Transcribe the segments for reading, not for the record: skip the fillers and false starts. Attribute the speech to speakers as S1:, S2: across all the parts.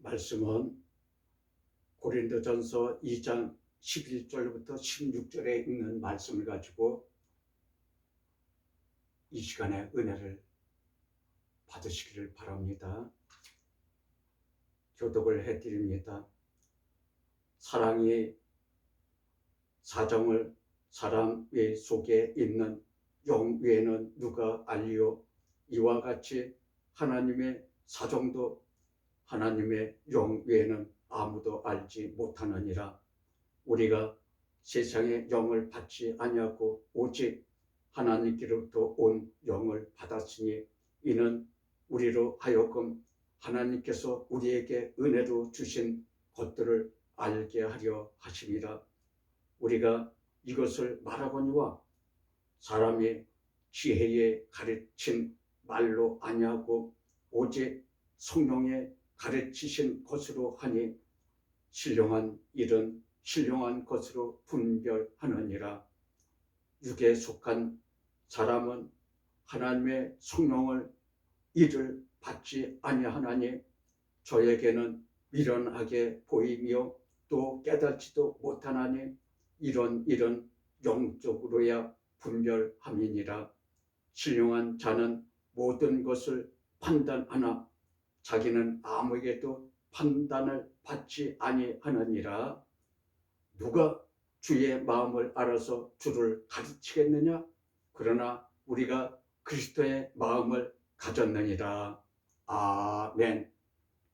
S1: 말씀은 고린도전서 2장 11절부터 16절에 있는 말씀을 가지고 이 시간에 은혜를 받으시기를 바랍니다. 교독을 해드립니다. 사랑이 사정을 사람 외 속에 있는 영 외에는 누가 알리요? 이와 같이 하나님의 사정도 하나님의 영 외에는 아무도 알지 못하느니라. 우리가 세상의 영을 받지 아니하고 오직 하나님께로부터 온 영을 받았으니 이는 우리로 하여금 하나님께서 우리에게 은혜로 주신 것들을 알게 하려 하심이라. 우리가 이것을 말하거니와 사람이 지혜에 가르친 말로 아니하고 오직 성령의 가르치신 것으로 하니 신령한 일은 신령한 것으로 분별하느니라. 육에 속한 사람은 하나님의 성령을 이를 받지 아니하나니 저에게는 미련하게 보이며 또 깨닫지도 못하나니 이런 일은 영적으로야 분별함이니라. 신령한 자는 모든 것을 판단하나 자기는 아무에게도 판단을 받지 아니하느니라. 누가 주의 마음을 알아서 주를 가르치겠느냐? 그러나 우리가 그리스도의 마음을 가졌느니라. 아멘.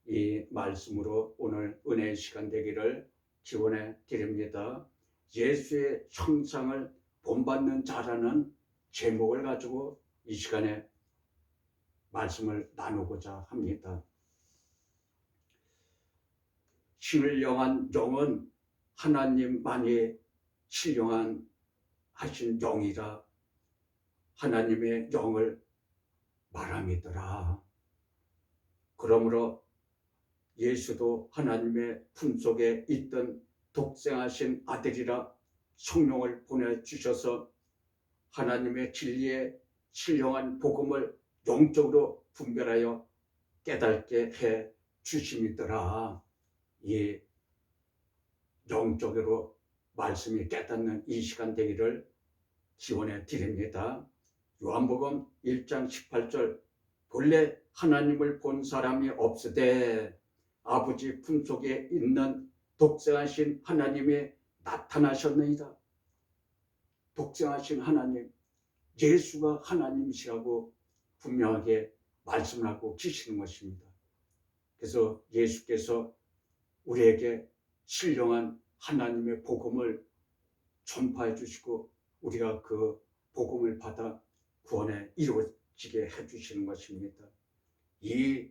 S1: 이 말씀으로 오늘 은혜의 시간 되기를 기원해 드립니다. 예수의 형상을 본받는 자라는 제목을 가지고 이 시간에 말씀을 나누고자 합니다. 신령한 영은 하나님만이 신령한 하신 영이라 하나님의 영을 말함이더라. 그러므로 예수도 하나님의 품속에 있던 독생하신 아들이라 성령을 보내주셔서 하나님의 진리의 신령한 복음을 영적으로 분별하여 깨닫게 해 주심이더라. 이 영적으로 말씀이 깨닫는 이 시간 되기를 기원해 드립니다. 요한복음 1장 18절 본래 하나님을 본 사람이 없으되 아버지 품속에 있는 독생하신 하나님이 나타나셨느니라. 독생하신 하나님, 예수가 하나님이시라고 분명하게 말씀하고 계시는 것입니다. 그래서 예수께서 우리에게 신령한 하나님의 복음을 전파해 주시고 우리가 그 복음을 받아 구원에 이루어지게 해주시는 것입니다. 이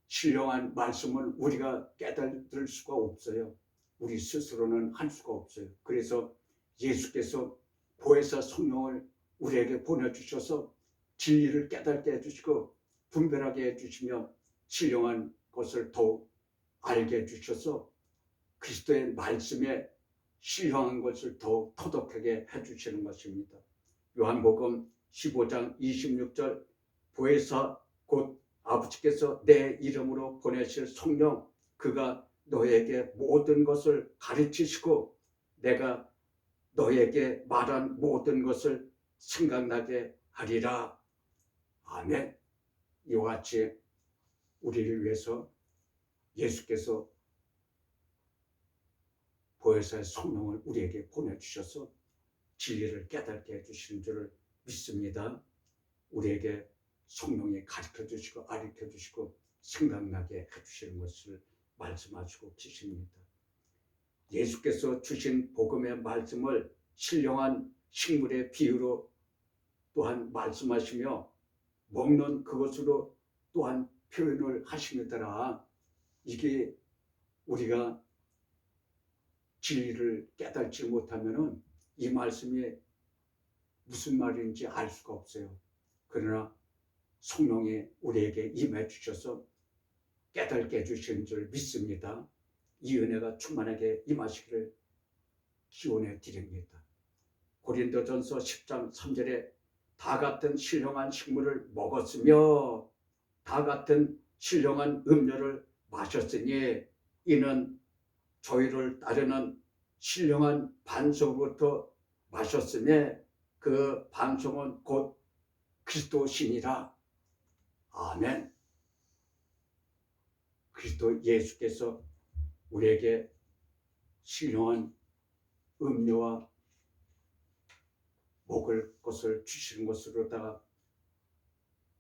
S1: 신령한 말씀을 우리가 깨달을 수가 없어요. 우리 스스로는 할 수가 없어요. 그래서 예수께서 보혜사 성령을 우리에게 보내주셔서 진리를 깨닫게 해주시고 분별하게 해주시며 신령한 것을 더욱 알게 해주셔서 그리스도의 말씀에 신령한 것을 더욱 터득하게 해주시는 것입니다. 요한복음 15장 26절 보혜사 곧 아버지께서 내 이름으로 보내실 성령 그가 너에게 모든 것을 가르치시고 내가 너에게 말한 모든 것을 생각나게 하리라. 아멘. 이와 같이 우리를 위해서 예수께서 보혜사의 성령을 우리에게 보내주셔서 진리를 깨닫게 해주시는 줄을 믿습니다. 우리에게 성령이 가르쳐주시고 알려주시고 생각나게 해주시는 것을 말씀하시고 계십니다. 예수께서 주신 복음의 말씀을 신령한 식물의 비유로 또한 말씀하시며 먹는 그것으로 또한 표현을 하시느더라. 이게 우리가 진리를 깨닫지 못하면 이 말씀이 무슨 말인지 알 수가 없어요. 그러나 성령이 우리에게 임해 주셔서 깨닫게 해주시는 줄 믿습니다. 이 은혜가 충만하게 임하시기를 기원해 드립니다. 고린도전서 10장 3절에 다 같은 신령한 식물을 먹었으며 다 같은 신령한 음료를 마셨으니 이는 저희를 따르는 신령한 반성으로부터 마셨으며 그 반성은 곧 그리스도시니라. 아멘. 그리스도 예수께서 우리에게 신령한 음료와 먹을 것을 주시는 것으로다가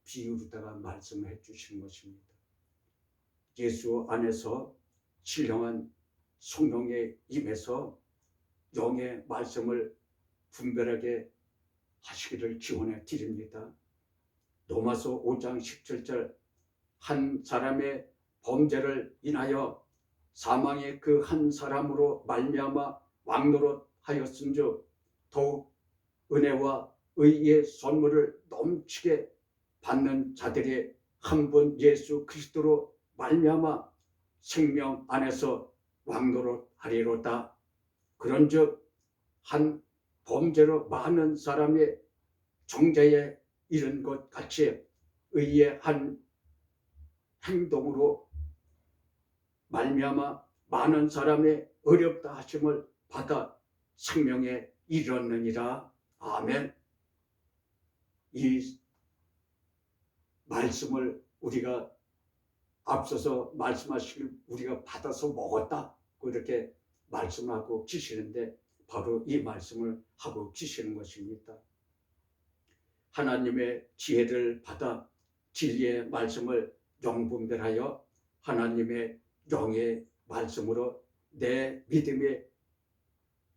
S1: 비유로다가 말씀해 주시는 것입니다. 예수 안에서 신령한 성령에 임해서 영의 말씀을 분별하게 하시기를 기원해 드립니다. 로마서 5장 17절 한 사람의 범죄를 인하여 사망의 그 한 사람으로 말미암아 왕노릇하였은즉 더욱 은혜와 의의 선물을 넘치게 받는 자들이 한 분 예수 그리스도로 말미암아 생명 안에서 왕노릇하리로다. 그런즉 한 범죄로 많은 사람이 정죄에 이른 것 같이 의의 한 행동으로 말미암아 많은 사람의 어렵다 하심을 받아 생명에 이르렀느니라. 아멘. 이 말씀을 우리가 앞서서 말씀하시길 우리가 받아서 먹었다 이렇게 말씀하고 계시는데 바로 이 말씀을 하고 계시는 것입니다. 하나님의 지혜를 받아 진리의 말씀을 영분별하여 하나님의 영의 말씀으로 내 믿음의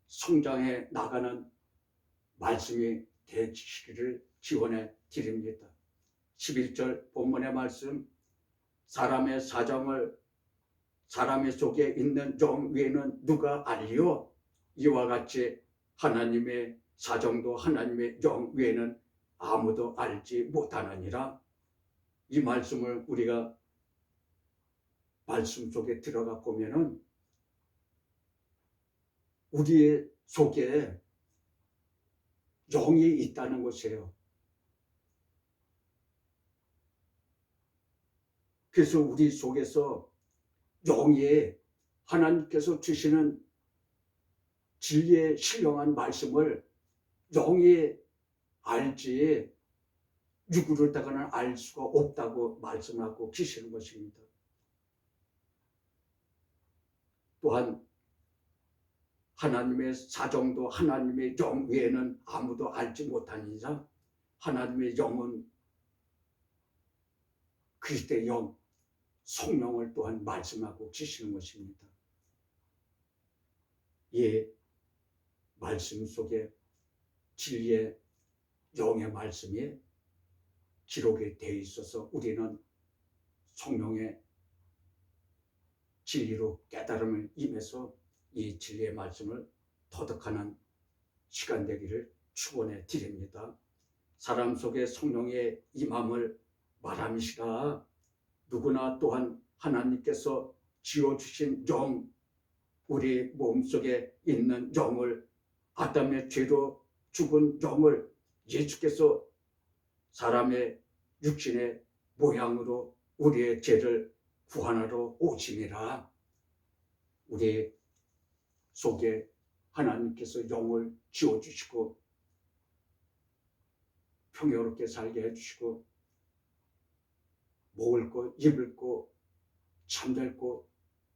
S1: 성장해 나가는 말씀이 되시기를 기원해 드립니다. 11절 본문의 말씀 사람의 사정을 사람의 속에 있는 영 외에는 누가 알리요? 이와 같이 하나님의 사정도 하나님의 영 외에는 아무도 알지 못하느니라. 이 말씀을 우리가 말씀 속에 들어가 보면은 우리의 속에 영이 있다는 것이에요. 그래서 우리 속에서 영이 하나님께서 주시는 진리의 신령한 말씀을 영이 알지 육으로다가는 알 수가 없다고 말씀하고 계시는 것입니다. 또한 하나님의 사정도 하나님의 영 외에는 아무도 알지 못하니라. 하나님의 영은 그리스도의 영, 성령을 또한 말씀하고 계시는 것입니다. 이 말씀 속에 진리의 영의 말씀이 기록이 되어 있어서 우리는 성령의 진리로 깨달음을 임해서 이 진리의 말씀을 터득하는 시간 되기를 축원해 드립니다. 사람 속에 성령의 임함을 말함이시라. 누구나 또한 하나님께서 지어주신 영, 우리 몸속에 있는 영을 아담의 죄로 죽은 영을 예수께서 사람의 육신의 모양으로 우리의 죄를 구원하러 오심이라. 우리 속에 하나님께서 영을 지어주시고 평화롭게 살게 해주시고 먹을 것, 입을 것, 잠잘 것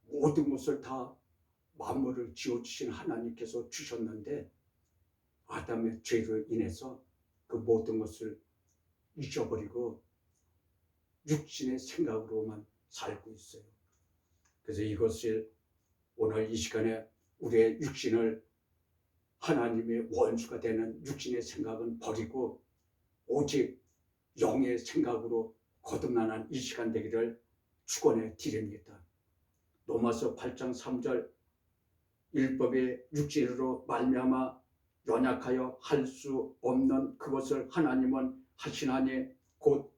S1: 모든 것을 다 만물을 지어주신 하나님께서 주셨는데 아담의 죄로 인해서 그 모든 것을 잊어버리고 육신의 생각으로만 살고 있어요. 그래서 이것을 오늘 이 시간에 우리의 육신을 하나님의 원수가 되는 육신의 생각은 버리고 오직 영의 생각으로 거듭나는 이 시간 되기를 축원해 드립니다. 로마서 8장 3절 율법의 육신으로 말미암아 연약하여 할 수 없는 그것을 하나님은 하시나니 곧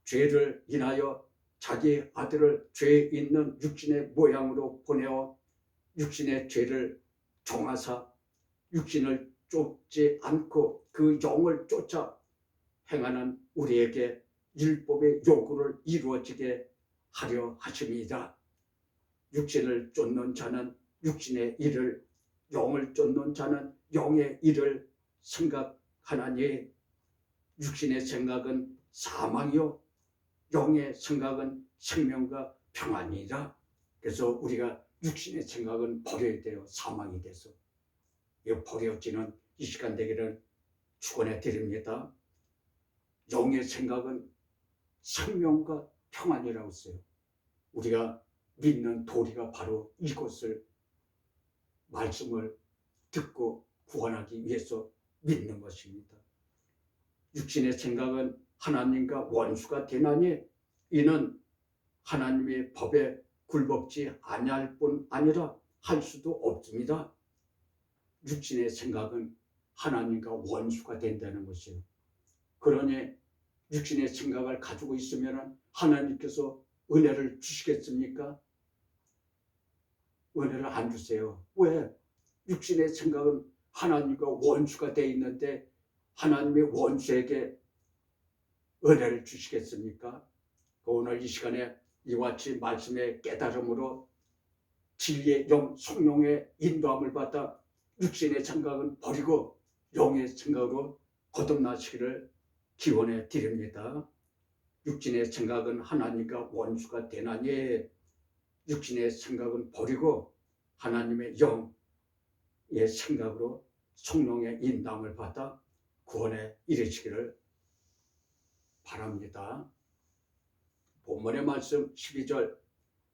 S1: 죄를 인하여 자기 아들을 죄 있는 육신의 모양으로 보내어 육신의 죄를 정하사 육신을 쫓지 않고 그 영을 쫓아 행하는 우리에게 율법의 요구를 이루어지게 하려 하십니다. 육신을 쫓는 자는 육신의 일을, 영을 쫓는 자는 영의 일을 생각하나니 육신의 생각은 사망이요 영의 생각은 생명과 평안이라. 그래서 우리가 육신의 생각은 버려야 돼요. 사망이 돼서. 이 버려지는 이 시간 되기를 축원해 드립니다. 영의 생각은 생명과 평안이라고 써요. 우리가 믿는 도리가 바로 이것을 말씀을 듣고 구원하기 위해서 믿는 것입니다. 육신의 생각은 하나님과 원수가 되나니 이는 하나님의 법에 굴복지 아니할 뿐 아니라 할 수도 없습니다. 육신의 생각은 하나님과 원수가 된다는 것이에요. 그러니 육신의 생각을 가지고 있으면 하나님께서 은혜를 주시겠습니까? 은혜를 안 주세요. 왜? 육신의 생각은 하나님과 원수가 되어 있는데 하나님의 원수에게 은혜를 주시겠습니까? 오늘 이 시간에 이와 같이 말씀의 깨달음으로 진리의 영 성령의 인도함을 받아 육신의 생각은 버리고 영의 생각으로 거듭나시기를 기원해 드립니다. 육신의 생각은 하나님과 원수가 되나니 육신의 생각은 버리고 하나님의 영의 생각으로 성령의 인도함을 받아 구원에 이르시기를 바랍니다. 본문의 말씀 12절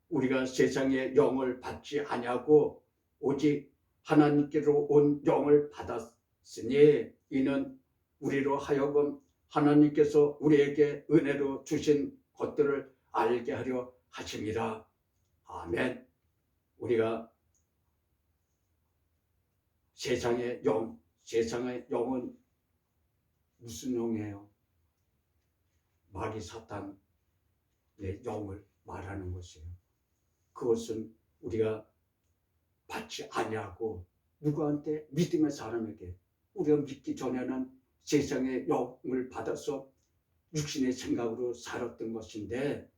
S1: 우리가 세상의 영을 받지 아니하고 오직 하나님께로 온 영을 받았으니 이는 우리로 하여금 하나님께서 우리에게 은혜로 주신 것들을 알게 하려 하심이라. 아멘. 우리가 세상의 영은 무슨 영이에요? 마귀 사탄의 영을 말하는 것이에요. 그것은 우리가 받지 아니하고 누구한테? 믿음의 사람에게. 우리가 믿기 전에는 세상의 영을 받아서 육신의 생각으로 살았던 것인데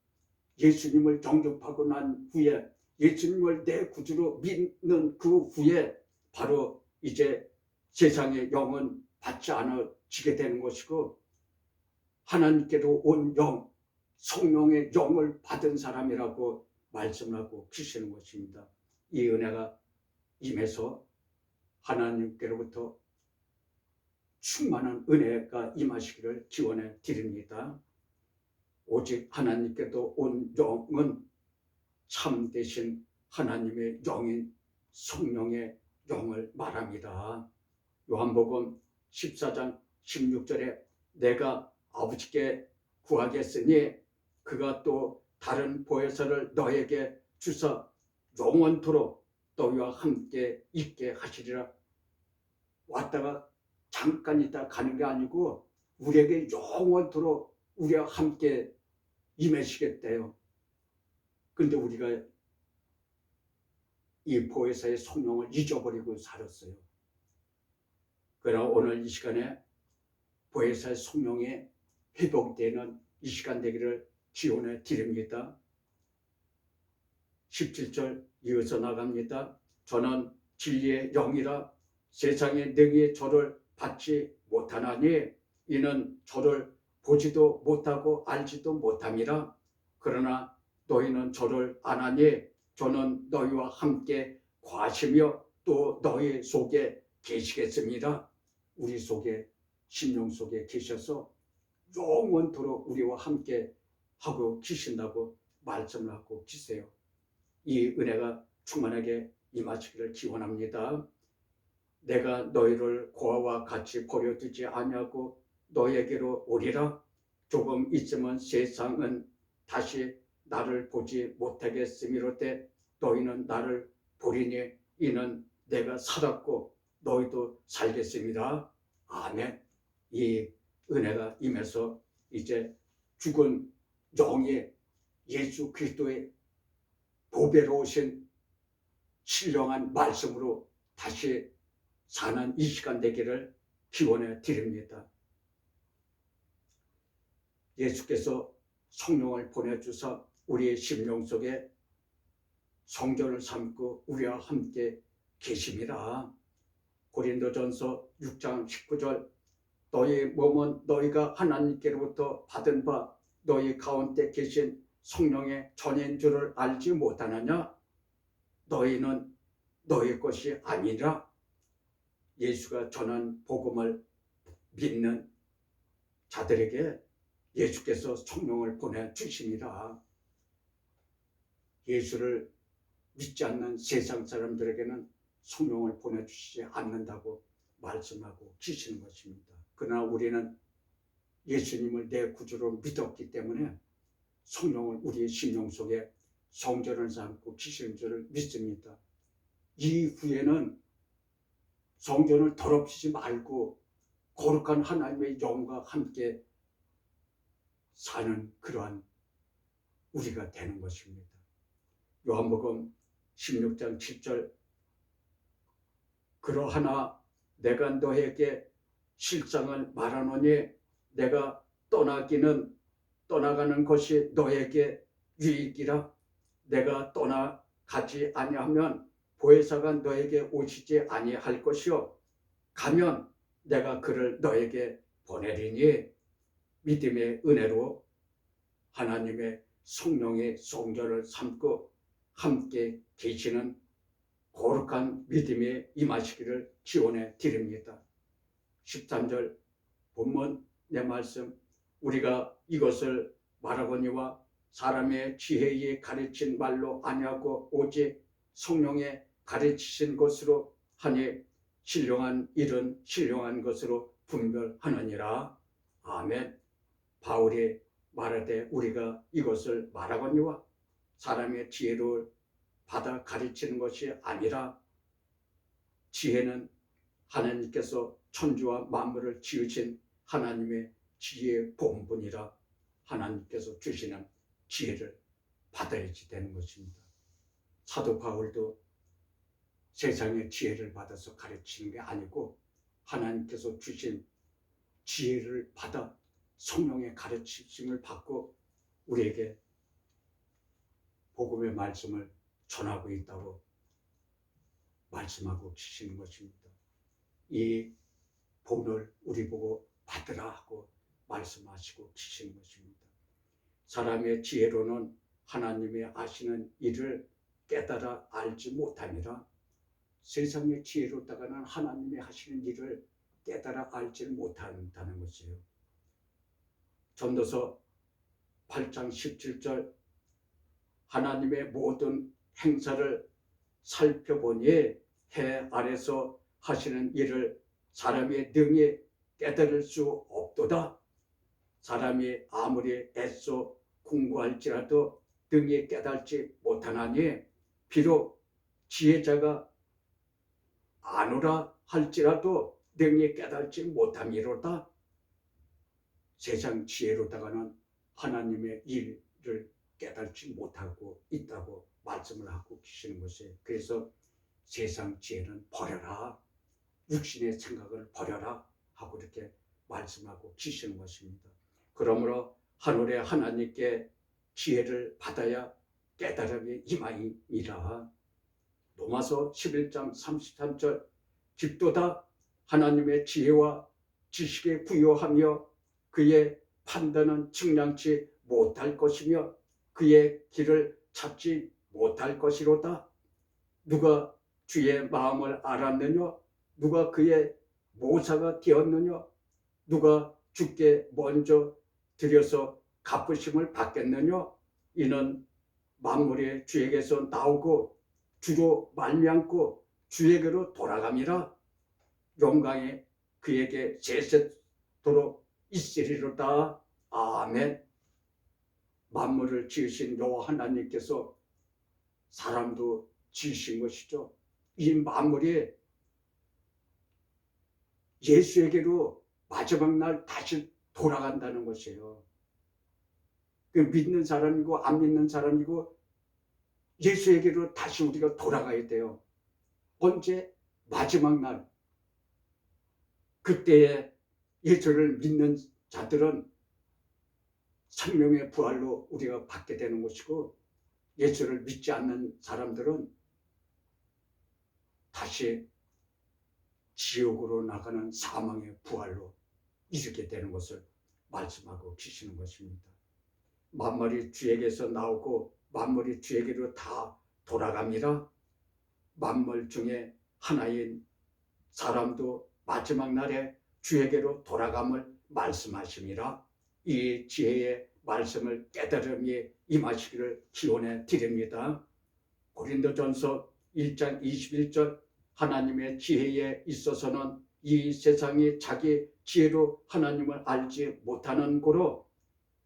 S1: 예수님을 영접하고 난 후에 예수님을 내 구주로 믿는 그 후에 바로 이제 세상의 영은 받지 않아지게 되는 것이고 하나님께로 온 영, 성령의 영을 받은 사람이라고 말씀하고 계시는 것입니다. 이 은혜가 임해서 하나님께로부터 충만한 은혜가 임하시기를 기원해 드립니다. 오직 하나님께도 온 영은 참되신 하나님의 영인 성령의 영을 말합니다. 요한복음 14장 16절에 내가 아버지께 구하겠으니 그가 또 다른 보혜사를 너에게 주사 영원토록 너희와 함께 있게 하시리라. 왔다가 잠깐 있다 가는 게 아니고 우리에게 영원토록 우리와 함께 임하시겠대요. 근데 우리가 이 보혜사의 성령을 잊어버리고 살았어요. 그러나 오늘 이 시간에 보혜사의 성령이 회복되는 이 시간 되기를 기원해 드립니다. 17절 이어서 나갑니다. 저는 진리의 영이라 세상에 능히 저를 받지 못하나니 이는 저를 보지도 못하고 알지도 못함이라. 그러나 너희는 저를 아나니 저는 너희와 함께 과시며 또 너희 속에 계시겠습니다. 우리 속에 심령 속에 계셔서 영원토록 우리와 함께 하고 계신다고 말씀을 하고 계세요. 이 은혜가 충만하게 임하시기를 기원합니다. 내가 너희를 고아와 같이 버려두지 아니하고 너희에게로 오리라. 조금 있으면 세상은 다시 나를 보지 못하겠으미로되 너희는 나를 보리니 이는 내가 살았고 너희도 살겠습니다. 아멘. 이 은혜가 임해서 이제 죽은 영이 예수 그리스도의 보배로 오신 신령한 말씀으로 다시 사는 이 시간 되기를 기원해 드립니다. 예수께서 성령을 보내주사 우리의 심령 속에 성전을 삼고 우리와 함께 계심이라. 고린도전서 6장 19절 너희 몸은 너희가 하나님께로부터 받은 바 너희 가운데 계신 성령의 전인 줄을 알지 못하느냐? 너희는 너희 것이 아니라 예수가 전한 복음을 믿는 자들에게 예수께서 성령을 보내주십니다. 예수를 믿지 않는 세상 사람들에게는 성령을 보내주시지 않는다고 말씀하고 계시는 것입니다. 그러나 우리는 예수님을 내 구주로 믿었기 때문에 성령을 우리의 심령 속에 성전을 삼고 계시는 줄을 믿습니다. 이후에는 성전을 더럽히지 말고 거룩한 하나님의 영과 함께 사는 그러한 우리가 되는 것입니다. 요한복음 16장 7절 그러하나 내가 너에게 실상을 말하노니 내가 떠나가는 것이 너에게 유익이라. 내가 떠나가지 아니하면 보혜사가 너에게 오시지 아니할 것이요 가면 내가 그를 너에게 보내리니. 믿음의 은혜로 하나님의 성령의 성전을 삼고 함께 계시는 거룩한 믿음에 임하시기를 기원해 드립니다. 13절 본문 내 말씀 우리가 이것을 말하거니와 사람의 지혜에 가르친 말로 아니하고 오직 성령의 가르치신 것으로 하니 신령한 일은 신령한 것으로 분별하느니라. 아멘. 바울이 말하되 우리가 이것을 말하거니와 사람의 지혜를 받아 가르치는 것이 아니라 지혜는 하나님께서 천지와 만물을 지으신 하나님의 지혜의 본분이라. 하나님께서 주시는 지혜를 받아야지 되는 것입니다. 사도 바울도 세상의 지혜를 받아서 가르치는 게 아니고 하나님께서 주신 지혜를 받아 성령의 가르침을 받고 우리에게 복음의 말씀을 전하고 있다고 말씀하고 계시는 것입니다. 이 본을 우리 보고 받으라 하고 말씀하시고 계시는 것입니다. 사람의 지혜로는 하나님이 아시는 일을 깨달아 알지 못하니라. 세상의 지혜로다가는 하나님이 하시는 일을 깨달아 알지 못한다는 것이에요. 전도서 8장 17절 하나님의 모든 행사를 살펴보니 해 아래서 하시는 일을 사람이 능히 깨달을 수 없도다. 사람이 아무리 애써 공부할지라도 능히 깨달지 못하나니 비록 지혜자가 아노라 할지라도 능히 깨달지 못함이로다. 세상 지혜로다가는 하나님의 일을 깨달지 못하고 있다고 말씀을 하고 계시는 것이에요. 그래서 세상 지혜는 버려라. 육신의 생각을 버려라 하고 이렇게 말씀하고 계시는 것입니다. 그러므로 하늘의 하나님께 지혜를 받아야 깨달음이 임하니라. 로마서 11장 33절 깊도다 하나님의 지혜와 지식에 부요하며 그의 판단은 측량치 못할 것이며 그의 길을 찾지 못할 것이로다. 누가 주의 마음을 알았느냐? 누가 그의 모사가 되었느냐? 누가 주께 먼저 드려서 갚으심을 받겠느냐? 이는 만물이 주에게서 나오고 주로 말미암고 주에게로 돌아감이라. 영광이 그에게 세세토록 있으리로다. 아멘. 만물을 지으신 여호와 하나님께서 사람도 지으신 것이죠. 이 만물이 예수에게로 마지막 날 다시 돌아간다는 것이에요. 그 믿는 사람이고 안 믿는 사람이고 예수에게로 다시 우리가 돌아가야 돼요. 언제? 마지막 날. 그때에 예수를 믿는 자들은 생명의 부활로 우리가 받게 되는 것이고 예수를 믿지 않는 사람들은 다시 지옥으로 나가는 사망의 부활로 이르게 되는 것을 말씀하고 계시는 것입니다. 만물이 주에게서 나오고 만물이 주에게로 다 돌아갑니다. 만물 중에 하나인 사람도 마지막 날에 주에게로 돌아감을 말씀하심이라. 이 지혜의 말씀을 깨달음이 임하시기를 기원해 드립니다. 고린도전서 1장 21절 하나님의 지혜에 있어서는 이 세상이 자기 지혜로 하나님을 알지 못하는 고로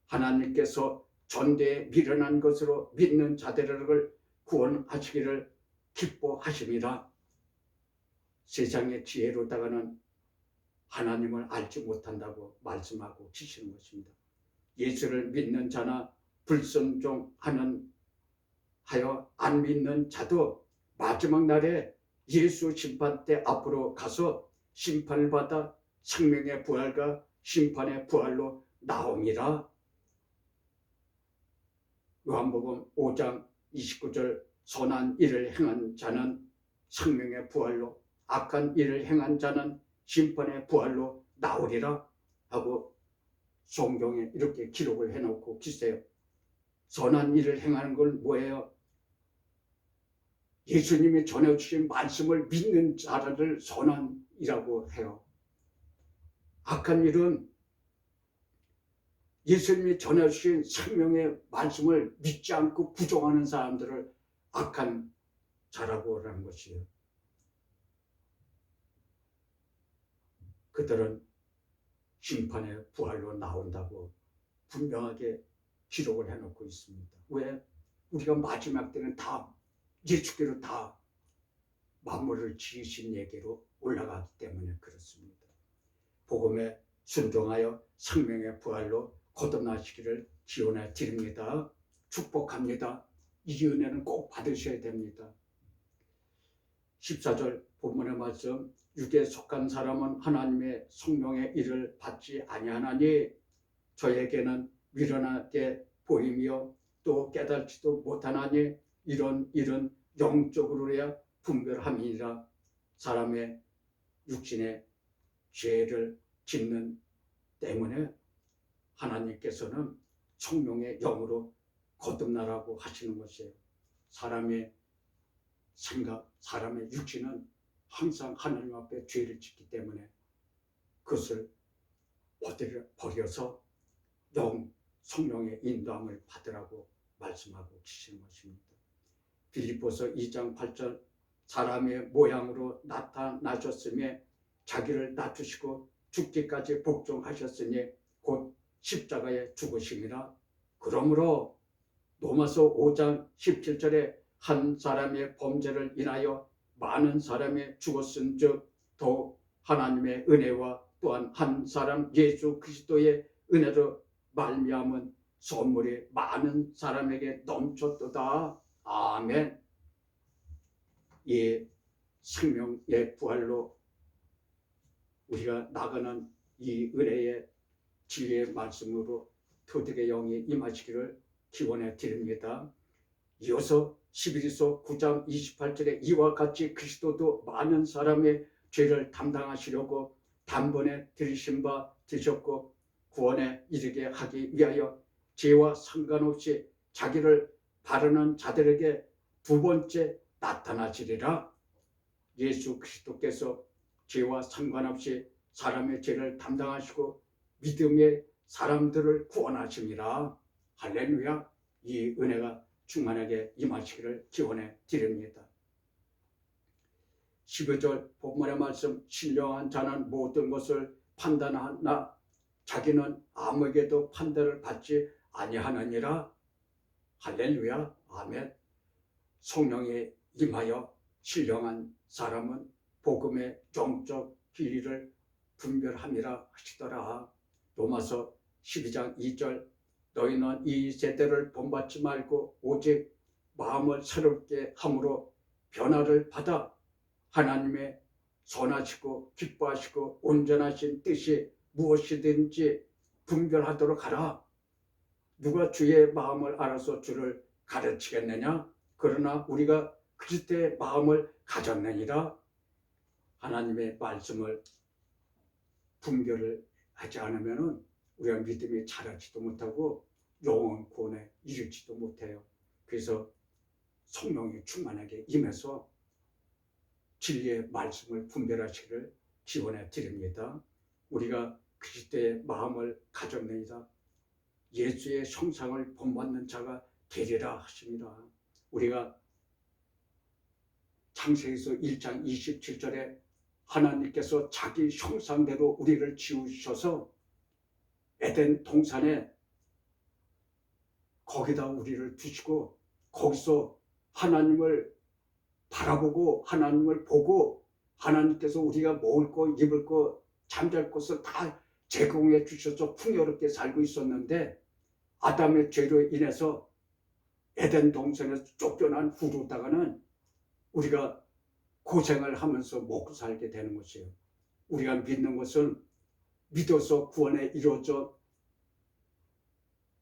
S1: 하나님께서 전대에 미련한 것으로 믿는 자들을 구원하시기를 기뻐하심이라. 세상의 지혜로다가는 하나님을 알지 못한다고 말씀하고 계시는 것입니다. 예수를 믿는 자나 불순종하는 하여 안 믿는 자도 마지막 날에 예수 심판대 앞으로 가서 심판을 받아 생명의 부활과 심판의 부활로 나옵니다. 요한복음 5장 29절 선한 일을 행한 자는 생명의 부활로 악한 일을 행한 자는 심판의 부활로 나오리라 하고 성경에 이렇게 기록을 해놓고 계세요. 선한 일을 행하는 건 뭐예요? 예수님이 전해주신 말씀을 믿는 자를 선한이라고 해요. 악한 일은 예수님이 전해주신 생명의 말씀을 믿지 않고 부정하는 사람들을 악한 자라고 하는 것이에요. 그들은 심판의 부활로 나온다고 분명하게 기록을 해놓고 있습니다. 왜? 우리가 마지막 때는 다 예수께로 다 만물을 지으신 얘기로 올라가기 때문에 그렇습니다. 복음에 순종하여 생명의 부활로 거듭나시기를 기원해 드립니다. 축복합니다. 이 은혜는 꼭 받으셔야 됩니다. 14절 본문의 말씀, 육에 속한 사람은 하나님의 성령의 일을 받지 아니하나니 저에게는 미련하게 보이며 또 깨달지도 못하나니 이런 일은 영적으로야 분별함이니라. 사람의 육신의 죄를 짓는 때문에 하나님께서는 성령의 영으로 거듭나라고 하시는 것이에요. 사람의 생각, 사람의 육신은 항상 하나님 앞에 죄를 짓기 때문에 그것을 버려서 성령의 인도함을 받으라고 말씀하고 계시는 것입니다. 빌립보서 2장 8절 사람의 모양으로 나타나셨으며 자기를 낮추시고 죽기까지 복종하셨으니 곧 십자가에 죽으심이라. 그러므로 로마서 5장 17절에 한 사람의 범죄를 인하여 많은 사람이 죽었은즉 더 하나님의 은혜와 또한 한 사람 예수 그리스도의 은혜로 말미암은 선물이 많은 사람에게 넘쳤도다. 아멘. 이 생명의 부활로 우리가 나가는 이 은혜의 진리의 말씀으로 토득의 영이 임하시기를 기원해 드립니다. 이어서 11서 9장 28절에 이와 같이 그리스도도 많은 사람의 죄를 담당하시려고 단번에 들이신 바 되셨고 구원에 이르게 하기 위하여 죄와 상관없이 자기를 바르는 자들에게 두 번째 나타나시리라. 예수 그리스도께서 죄와 상관없이 사람의 죄를 담당하시고 믿음의 사람들을 구원하십니다. 할렐루야. 이 은혜가 충만하게 임하시기를 기원해 드립니다. 12절 본문의 말씀, 신령한 자는 모든 것을 판단하나 자기는 아무에게도 판단을 받지 아니하느니라. 할렐루야. 아멘. 성령에 임하여 신령한 사람은 복음의 영적 길이를 분별함이라 하시더라. 로마서 12장 2절 너희는 이 세대를 본받지 말고 오직 마음을 새롭게 함으로 변화를 받아 하나님의 선하시고 기뻐하시고 온전하신 뜻이 무엇이든지 분별하도록 하라. 누가 주의 마음을 알아서 주를 가르치겠느냐? 그러나 우리가 그리스도의 마음을 가졌느니라. 하나님의 말씀을 분별을 하지 않으면 우리가 믿음이 자라지도 못하고 영원 구원에 이르지도 못해요. 그래서 성령이 충만하게 임해서 진리의 말씀을 분별하시기를 기원해 드립니다. 우리가 그리스도의 마음을 가졌느니라. 예수의 형상을 본받는 자가 되리라 하십니다. 우리가 창세기서 1장 27절에 하나님께서 자기 형상대로 우리를 지으셔서 에덴 동산에 거기다 우리를 두시고 거기서 하나님을 바라보고 하나님을 보고 하나님께서 우리가 먹을 거 입을 거 잠잘 곳을 다 제공해 주셔서 풍요롭게 살고 있었는데 아담의 죄로 인해서 에덴 동산에서 쫓겨난 후로다가는 우리가 고생을 하면서 먹고 살게 되는 것이에요. 우리가 믿는 것은 믿어서 구원에 이루어져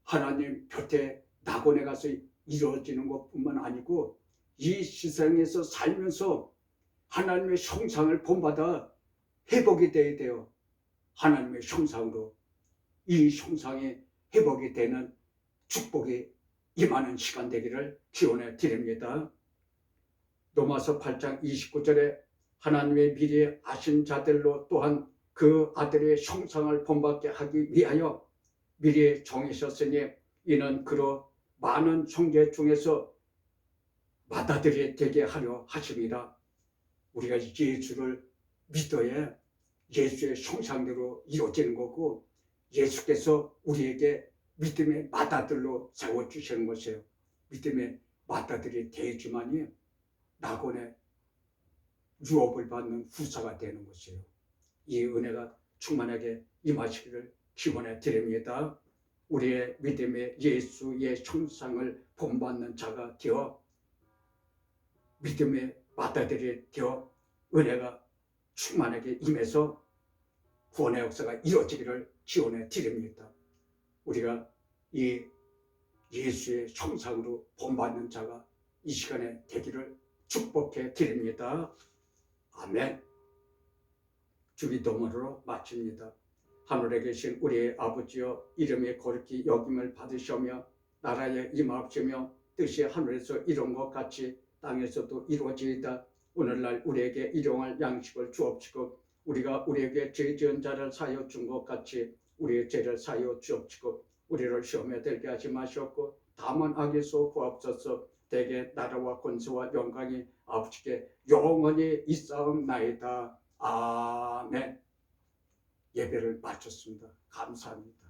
S1: 하나님 곁에 낙원에 가서 이루어지는 것뿐만 아니고 이 세상에서 살면서 하나님의 형상을 본받아 회복이 되어야 돼요. 하나님의 형상으로 이 형상이 회복이 되는 축복이 임하는 시간 되기를 기원해 드립니다. 로마서 8장 29절에 하나님의 미리 아신 자들로 또한 그 아들의 형상을 본받게 하기 위하여 미리 정하셨으니 이는 그로 많은 형제 중에서 맏아들이 되게 하려 하십니다. 우리가 예수를 믿어야 예수의 형상대로 이루어지는 거고 예수께서 우리에게 믿음의 맏아들로 세워주시는 것이에요. 믿음의 맏아들이 되어야지만이 낙원에 유업을 받는 후사가 되는 것이에요. 이 은혜가 충만하게 임하시기를 기원해 드립니다. 우리의 믿음의 예수의 형상을 본받는 자가 되어 믿음의 맏아들이 되어 은혜가 충만하게 임해서 구원의 역사가 이루어지기를 기원해 드립니다. 우리가 이 예수의 형상으로 본받는 자가 이 시간에 되기를 축복해 드립니다. 아멘. 주기도문으로 마칩니다. 하늘에 계신 우리의 아버지여, 이름이 거룩히 여김을 받으시며 나라에 임하옵시며 뜻이 하늘에서 이룬 것 같이 땅에서도 이루어지이다. 오늘날 우리에게 일용할 양식을 주옵시고 우리가 우리에게 죄 지은 자를 사하여 준 것 같이 우리의 죄를 사하여 주옵시고 우리를 시험에 들게 하지 마시옵고 다만 악에서 구하옵소서. 대개 나라와 권세와 영광이 아버지께 영원히 있사옵나이다. 아멘. 예배를 마쳤습니다. 감사합니다.